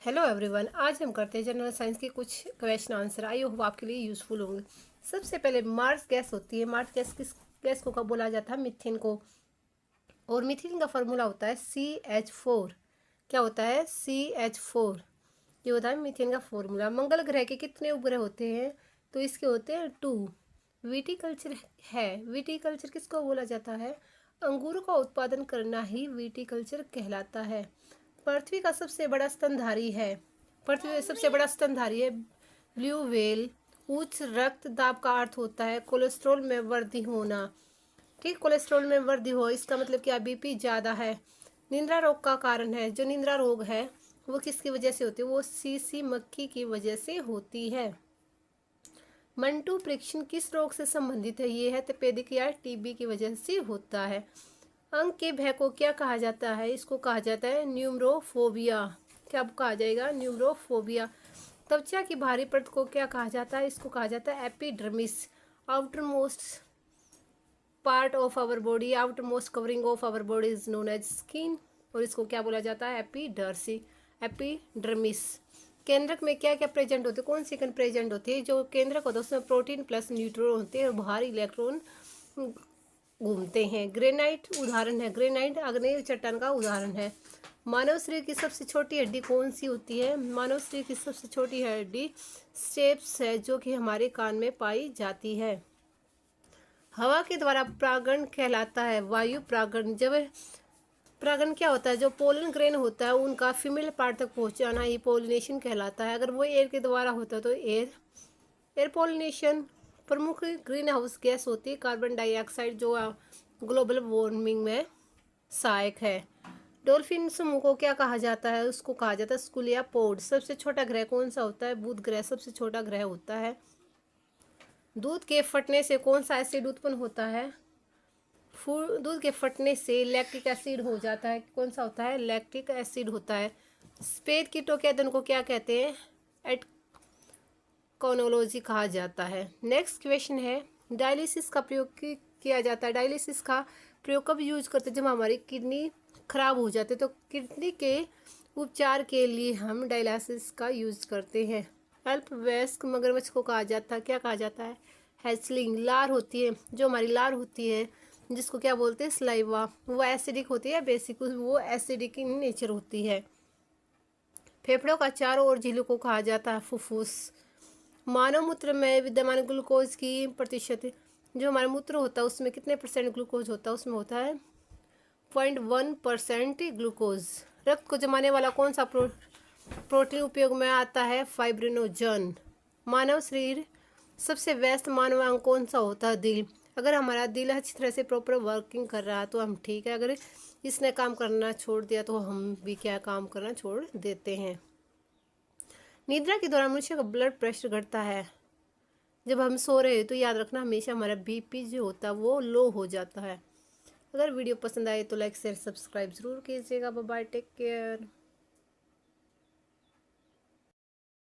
Hello everyone, आज हम करते हैं जनरल साइंस के कुछ क्वेश्चन आंसर। आई होप आपके लिए यूजफुल होंगे। सबसे पहले मार्स गैस होती है। मार्स गैस किस गैस को कब बोला जाता है? मीथेन को। और मीथेन का फॉर्मूला होता है CH4। क्या होता है? CH4। ये होता है मीथेन का फॉर्मूला। मंगल ग्रह के कितने उपग्रह होते हैं? तो इसके होते हैं 2। विटीकल्चर है। विटीकल्चर किसको बोला जाता है? अंगूर का उत्पादन करना ही विटीकल्चर कहलाता है। पृथ्वी का सबसे बड़ा स्तनधारी है। पृथ्वी का सबसे बड़ा स्तनधारी है ब्लू व्हेल। उच्च रक्तदाब का अर्थ होता है कोलेस्ट्रॉल में वृद्धि होना। ठीक, कोलेस्ट्रॉल में वृद्धि हो इसका मतलब क्या? BP ज़्यादा है। निद्रा रोग का कारण है। जो निद्रा रोग है वो किसकी वजह से होती है? वो सीसी मक्खी की वजह से होती है। मंटू परीक्षण किस रोग से संबंधित है? ये है तपेदिक या TB की वजह से होता है। अंक के भय को क्या कहा जाता है? इसको कहा जाता है न्यूमरोफोबिया। क्या कहा जाएगा? न्यूमरोफोबिया। त्वचा की बाहरी परत को क्या कहा जाता है? इसको कहा जाता है epidermis. Outermost part of our body, outermost covering of our body is known as skin. और इसको क्या बोला जाता है? एपिडर्मिस। केंद्रक में क्या क्या प्रेजेंट होते हैं? कौन सी प्रेजेंट होती है? जो केंद्रक होता है उसमें प्रोटीन प्लस न्यूट्रॉन होते हैं और बाहर इलेक्ट्रॉन घूमते हैं। ग्रेनाइट उदाहरण है। ग्रेनाइट आग्नेय चट्टान का उदाहरण है। मानव शरीर की सबसे छोटी हड्डी कौन सी होती है? मानव शरीर की सबसे छोटी हड्डी स्टेप्स है, जो कि हमारे कान में पाई जाती है। हवा के द्वारा परागण कहलाता है वायु परागण। जब परागण क्या होता है? जो पोलन ग्रेन होता है उनका फीमेल पार्ट तक पहुंचाना ये पोलिनेशन कहलाता है। अगर वो एयर के द्वारा होता है तो एयर पोलिनेशन। प्रमुख ग्रीन हाउस गैस होती है कार्बन डाइऑक्साइड, जो ग्लोबल वार्मिंग में सहायक है। डॉल्फिन समूह को क्या कहा जाता है? उसको कहा जाता है स्कूल या पोड। सबसे छोटा ग्रह कौन सा होता है? बुध ग्रह सबसे छोटा ग्रह होता है। दूध के फटने से कौन सा एसिड उत्पन्न होता है? दूध के फटने से लैक्टिक एसिड हो जाता है। कौन सा होता है? लैक्टिक एसिड होता है। सफेद कीटों के अध्ययन को क्या कहते हैं? एटकोनोलॉजी कहा जाता है। नेक्स्ट क्वेश्चन है, डायलिसिस का प्रयोग किया जाता है। डायलिसिस का प्रयोग कब यूज करते हैं? जब हमारी किडनी खराब हो जाती है तो किडनी के उपचार के लिए हम डायलिसिस का यूज करते हैं। अल्प वयस्क मगरमच्छ को कहा जाता है, क्या कहा जाता है? हैचलिंग। लार होती है, जो हमारी लार होती है जिसको क्या बोलते हैं? स्लाइवा। वो एसिडिक होती है बेसिक, वो एसिडिक इन नेचर होती है। फेफड़ों का चारों ओर झिल्ली को कहा जाता है फुफ्फुस। मानव मूत्र में विद्यमान ग्लूकोज की प्रतिशत, जो हमारा मूत्र होता है उसमें कितने % ग्लूकोज होता है? उसमें होता है 0.1% ग्लूकोज। रक्त को जमाने वाला कौन सा प्रोटीन उपयोग में आता है? फाइब्रिनोजन। मानव शरीर सबसे व्यस्त मानव अंग कौन सा होता है? दिल। अगर हमारा दिल अच्छी तरह से प्रॉपर वर्किंग कर रहा है तो हम ठीक है, अगर इसने काम करना छोड़ दिया तो हम भी क्या काम करना छोड़ देते हैं। निद्रा के दौरान मनुष्य का ब्लड प्रेशर घटता है। जब हम सो रहे हैं तो याद रखना हमेशा हमारा BP जो होता है वो लो हो जाता है। अगर वीडियो पसंद आए तो लाइक शेयर सब्सक्राइब जरूर कीजिएगा। Bye bye, take care.